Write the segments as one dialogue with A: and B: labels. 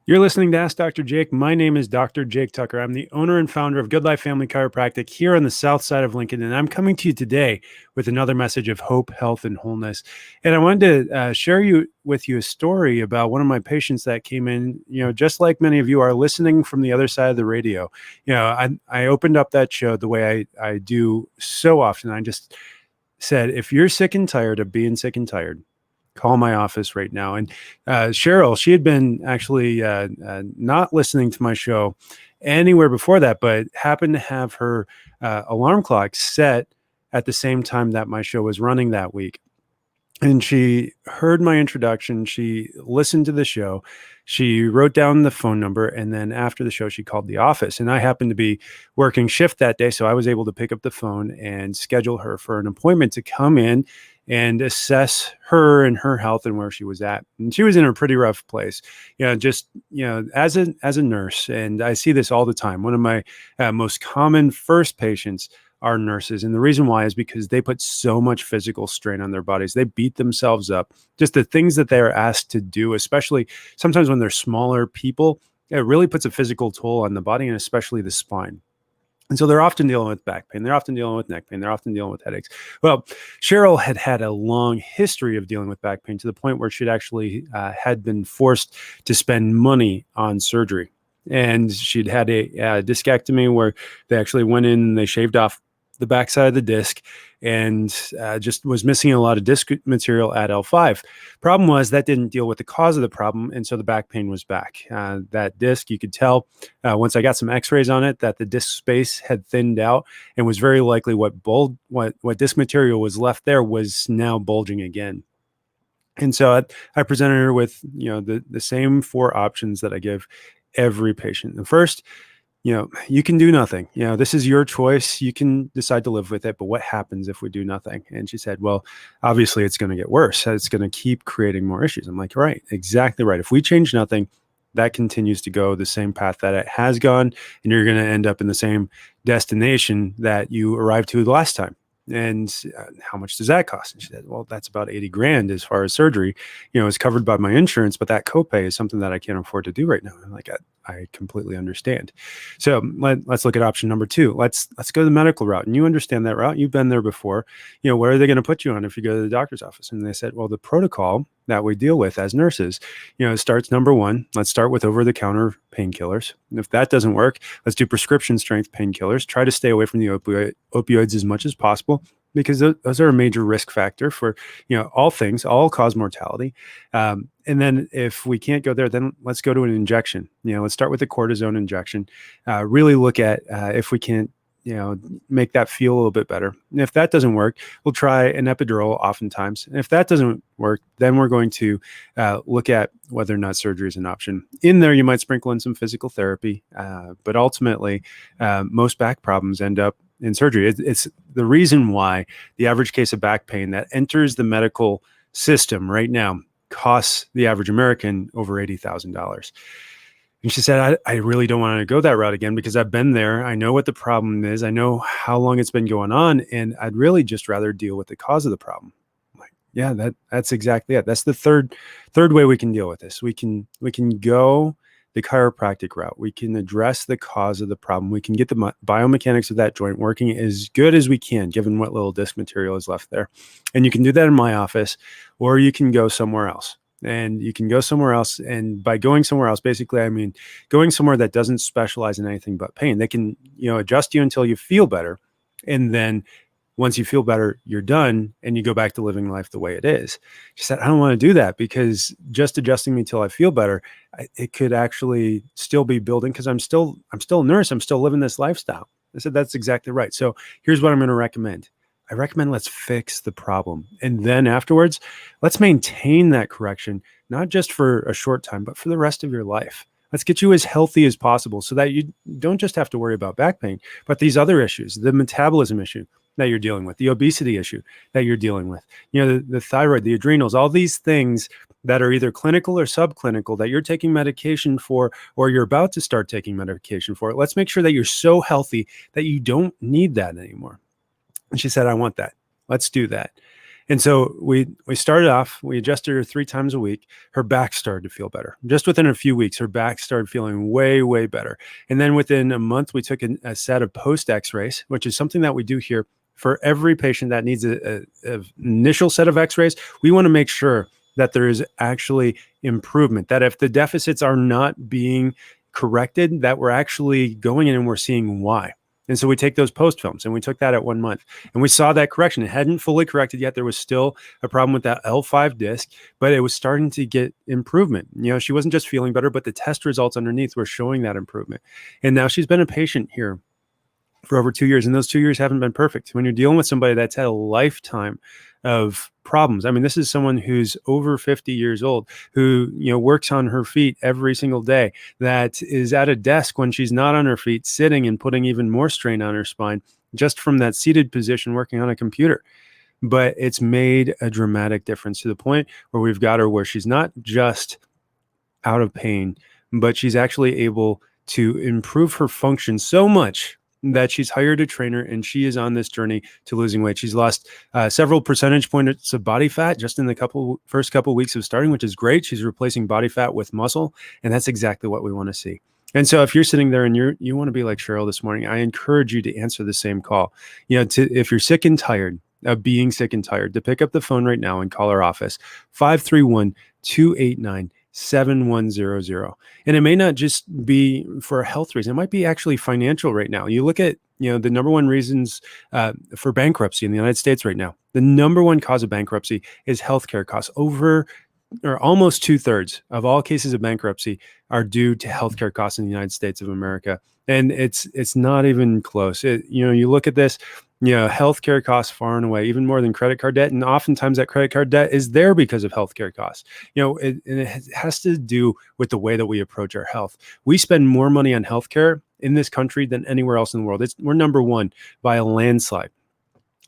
A: You're listening to Ask Dr. Jake. My name is Dr. Jake Tucker. I'm the owner and founder of Good Life Family Chiropractic here on the south side of Lincoln. And I'm coming to you today with another message of hope, health, and wholeness. And I wanted to share with you a story about one of my patients that came in, just like many of you are listening from the other side of the radio. I opened up that show the way I do so often. I just said, if you're sick and tired of being sick and tired, call my office right now. And Cheryl, she had been actually not listening to my show anywhere before that, but happened to have her alarm clock set at the same time that my show was running that week. And she heard my introduction. She listened to the show. She wrote down the phone number. And then after the show, she called the office. And I happened to be working shift that day. So I was able to pick up the phone and schedule her for an appointment to come in and assess her and her health and where she was at. And she was in a pretty rough place, as a nurse. And I see this all the time. One of my most common first patients are nurses. And the reason why is because they put so much physical strain on their bodies. They beat themselves up. Just the things that they are asked to do, especially sometimes when they're smaller people, it really puts a physical toll on the body and especially the spine. And so they're often dealing with back pain. They're often dealing with neck pain. They're often dealing with headaches. Well, Cheryl had a long history of dealing with back pain to the point where she'd actually had been forced to spend money on surgery. And she'd had a discectomy where they actually went in and they shaved off the backside of the disc and just was missing a lot of disc material at L5. Problem was that didn't deal with the cause of the problem. And so the back pain was back. That disc, you could tell once I got some x-rays on it that the disc space had thinned out and was very likely what disc material was left there was now bulging again. And so I presented her with, the same 4 options that I give every patient. The first, you can do nothing. This is your choice. You can decide to live with it. But what happens if we do nothing? And she said, well, obviously it's going to get worse. It's going to keep creating more issues. I'm like, right, exactly right. If we change nothing, that continues to go the same path that it has gone. And you're going to end up in the same destination that you arrived to the last time. And how much does that cost? And she said, well, that's about 80 grand as far as surgery, is covered by my insurance, but that copay is something that I can't afford to do right now. I'm like, I completely understand. So let's look at option number 2. Let's go the medical route. And you understand that route. You've been there before. Where are they going to put you on if you go to the doctor's office? And they said, well, the protocol that we deal with as nurses, starts number 1. Let's start with over-the-counter painkillers. And if that doesn't work, let's do prescription strength painkillers. Try to stay away from the opioids as much as possible, because those are a major risk factor for, all cause mortality. And then if we can't go there, then let's go to an injection. Let's start with the cortisone injection. Really look at if we can't, make that feel a little bit better. And if that doesn't work, we'll try an epidural oftentimes. And if that doesn't work, then we're going to look at whether or not surgery is an option. In there, you might sprinkle in some physical therapy, but ultimately, most back problems end up in surgery. It's the reason why the average case of back pain that enters the medical system right now costs the average American over $80,000. And she said, I really don't want to go that route again because I've been there. I know what the problem is. I know how long it's been going on. And I'd really just rather deal with the cause of the problem. I'm like, yeah, that's exactly it. That's the third way we can deal with this. We can go the chiropractic route. We can address the cause of the problem. We can get the biomechanics of that joint working as good as we can, given what little disc material is left there. And you can do that in my office, or you can go somewhere else. And you can go somewhere else. And by going somewhere else, basically, I mean, going somewhere that doesn't specialize in anything but pain. They can, adjust you until you feel better. And then once you feel better, you're done and you go back to living life the way it is. She said, I don't want to do that because just adjusting me till I feel better, it could actually still be building because I'm still a nurse. I'm still living this lifestyle. I said, that's exactly right. So here's what I'm going to recommend. I recommend let's fix the problem. And then afterwards, let's maintain that correction, not just for a short time, but for the rest of your life. Let's get you as healthy as possible so that you don't just have to worry about back pain, but these other issues, the metabolism issue that you're dealing with, the obesity issue that you're dealing with, the thyroid, the adrenals, all these things that are either clinical or subclinical that you're taking medication for, or you're about to start taking medication for. Let's make sure that you're so healthy that you don't need that anymore. And she said, I want that. Let's do that. And so we started off, we adjusted her 3 times a week. Her back started to feel better. Just within a few weeks, her back started feeling way, way better. And then within a month, we took a set of post x-rays, which is something that we do here for every patient that needs a initial set of x-rays. We want to make sure that there is actually improvement, that if the deficits are not being corrected, that we're actually going in and we're seeing why. And so we take those post films, and we took that at 1 month, and we saw that correction. It hadn't fully corrected yet. There was still a problem with that L5 disc, but it was starting to get improvement. She wasn't just feeling better, but the test results underneath were showing that improvement. And now she's been a patient here for over 2 years, and those 2 years haven't been perfect. When you're dealing with somebody that's had a lifetime of problems, I mean, this is someone who's over 50 years old, who works on her feet every single day, that is at a desk when she's not on her feet, sitting and putting even more strain on her spine just from that seated position working on a computer. But it's made a dramatic difference to the point where we've got her where she's not just out of pain, but she's actually able to improve her function so much that she's hired a trainer, and she is on this journey to losing weight. She's lost several percentage points of body fat just in the first couple weeks of starting, which is great. She's replacing body fat with muscle, and that's exactly what we want to see. And so if you're sitting there and you want to be like Cheryl this morning, I encourage you to answer the same call. If you're sick and tired of being sick and tired, to pick up the phone right now and call our office, 531-289-7100. And it may not just be for a health reason. It might be actually financial right now. You look at, the number one reasons for bankruptcy in the United States right now. The number one cause of bankruptcy is healthcare costs. Almost 2/3 of all cases of bankruptcy are due to healthcare costs in the United States of America. And it's not even close. You look at this, healthcare costs far and away, even more than credit card debt. And oftentimes that credit card debt is there because of healthcare costs. And it has to do with the way that we approach our health. We spend more money on healthcare in this country than anywhere else in the world. We're number one by a landslide.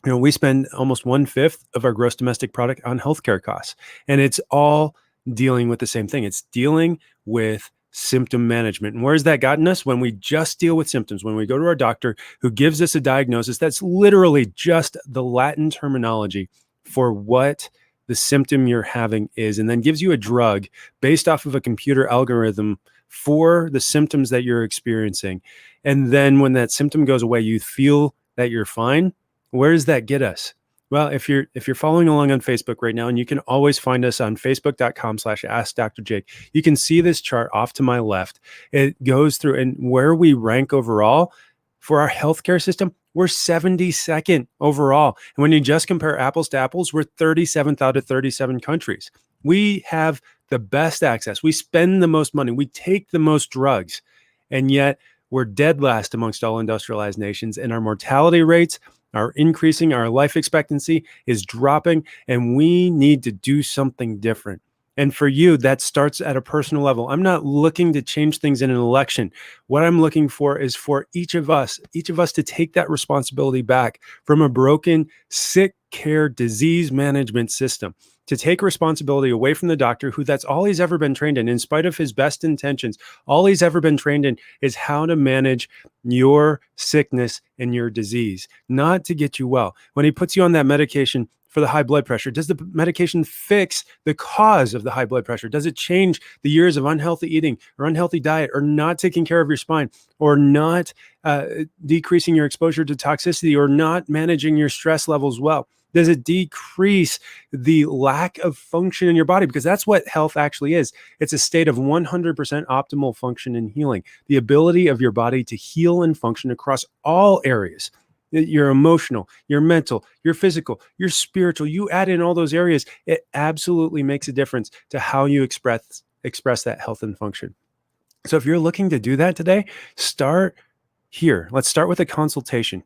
A: We spend almost 1/5 of our gross domestic product on healthcare costs, and it's all dealing with the same thing. It's dealing with symptom management. And where's that gotten us? When we just deal with symptoms, when we go to our doctor who gives us a diagnosis that's literally just the Latin terminology for what the symptom you're having is, and then gives you a drug based off of a computer algorithm for the symptoms that you're experiencing. And then when that symptom goes away, you feel that you're fine. Where does that get us? Well, if you're following along on Facebook right now, and you can always find us on facebook.com/AskDrJake, you can see this chart off to my left. It goes through and where we rank overall for our healthcare system. We're 72nd overall. And when you just compare apples to apples, we're 37th out of 37 countries. We have the best access. We spend the most money. We take the most drugs. And yet we're dead last amongst all industrialized nations. And our mortality rates are increasing. Our life expectancy is dropping. And we need to do something different. And for you, that starts at a personal level. I'm not looking to change things in an election. What I'm looking for is for each of us to take that responsibility back from a broken, sick care, disease management system, to take responsibility away from the doctor who that's all he's ever been trained in spite of his best intentions. All he's ever been trained in is how to manage your sickness and your disease, not to get you well. When he puts you on that medication for the high blood pressure, does the medication fix the cause of the high blood pressure? Does it change the years of unhealthy eating or unhealthy diet or not taking care of your spine or not decreasing your exposure to toxicity or not managing your stress levels well? Does it decrease the lack of function in your body? Because that's what health actually is. It's a state of 100% optimal function and healing, the ability of your body to heal and function across all areas. Your emotional, your mental, your physical, your spiritual, you add in all those areas, it absolutely makes a difference to how you express that health and function. So if you're looking to do that today, start here. Let's start with a consultation.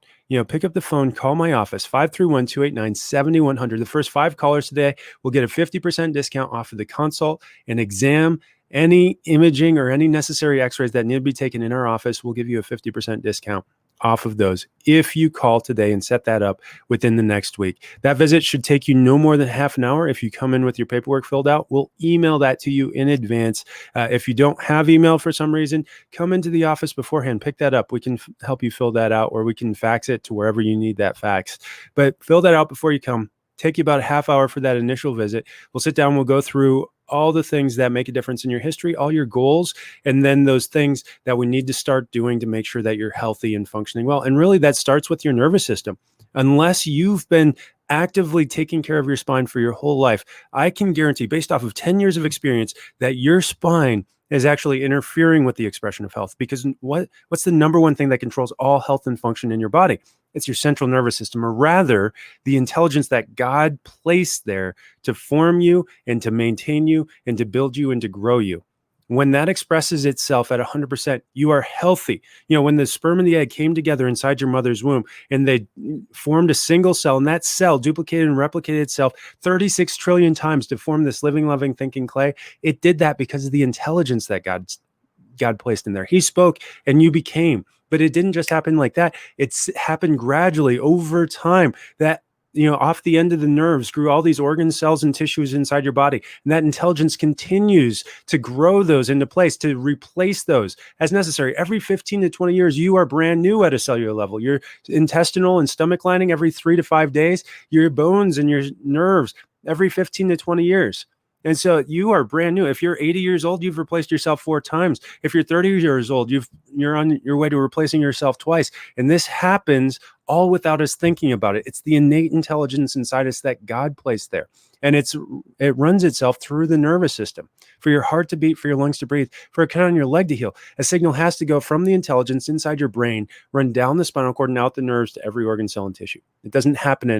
A: Pick up the phone, call my office, 531-289-7100. The first 5 callers today will get a 50% discount off of the consult and exam. Any imaging or any necessary x-rays that need to be taken in our office, we'll give you a 50% discount off of those if you call today and set that up within the next week. That visit should take you no more than half an hour. If you come in with your paperwork filled out, we'll email that to you in advance. If you don't have email for some reason, come into the office beforehand, pick that up. We can help you fill that out, or we can fax it to wherever you need that fax. But fill that out before you come. Take you about a half hour for that initial visit. We'll sit down, we'll go through all the things that make a difference in your history, all your goals, and then those things that we need to start doing to make sure that you're healthy and functioning well. And really, that starts with your nervous system. Unless you've been actively taking care of your spine for your whole life, I can guarantee, based off of 10 years of experience, that your spine is actually interfering with the expression of health. Because what's the number one thing that controls all health and function in your body? It's your central nervous system, or rather, the intelligence that God placed there to form you and to maintain you and to build you and to grow you. When that expresses itself at 100%, you are healthy. When the sperm and the egg came together inside your mother's womb and they formed a single cell, and that cell duplicated and replicated itself 36 trillion times to form this living, loving, thinking clay, it did that because of the intelligence that God placed in there. He spoke and you became. But it didn't just happen like that. It's happened gradually over time that, off the end of the nerves grew all these organs, cells, and tissues inside your body. And that intelligence continues to grow those into place, to replace those as necessary. Every 15 to 20 years, you are brand new at a cellular level. Your intestinal and stomach lining every 3 to 5 days, your bones and your nerves every 15 to 20 years. And so you are brand new. If you're 80 years old, you've replaced yourself 4 times. If you're 30 years old, you're on your way to replacing yourself twice. And this happens all without us thinking about it. It's the innate intelligence inside us that God placed there. And it runs itself through the nervous system. For your heart to beat, for your lungs to breathe, for a cut on your leg to heal, a signal has to go from the intelligence inside your brain, run down the spinal cord and out the nerves to every organ, cell, and tissue. It doesn't happen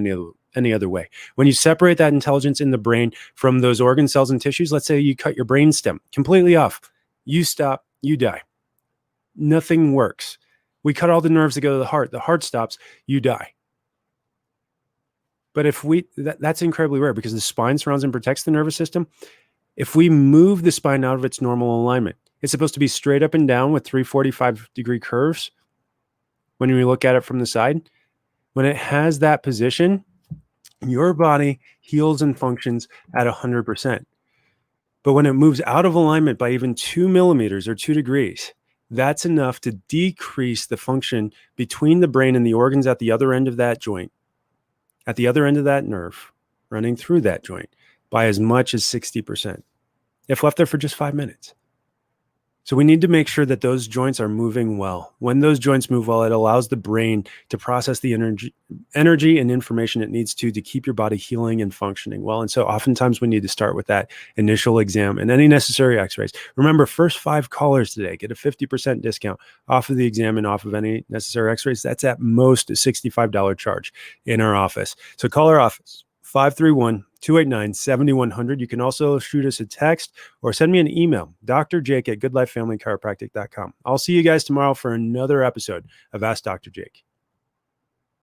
A: any other way. When you separate that intelligence in the brain from those organ cells and tissues, let's say you cut your brain stem completely off, you stop, you die. Nothing works. We cut all the nerves that go to the heart stops, you die. But if that's incredibly rare because the spine surrounds and protects the nervous system. If we move the spine out of its normal alignment, it's supposed to be straight up and down with 345-degree curves when we look at it from the side. When it has that position, your body heals and functions at 100%. But when it moves out of alignment by even 2 millimeters or 2 degrees, that's enough to decrease the function between the brain and the organs at the other end of that joint, at the other end of that nerve, running through that joint by as much as 60%, if left there for just 5 minutes. So we need to make sure that those joints are moving well. When those joints move well, it allows the brain to process the energy and information it needs to keep your body healing and functioning well. And so oftentimes we need to start with that initial exam and any necessary x-rays. Remember, first 5 callers today get a 50% discount off of the exam and off of any necessary x-rays. That's at most a $65 charge in our office. So call our office, 531-289-7100. You can also shoot us a text or send me an email, drjake@goodlifefamilychiropractic.com. I'll see you guys tomorrow for another episode of Ask Dr. Jake.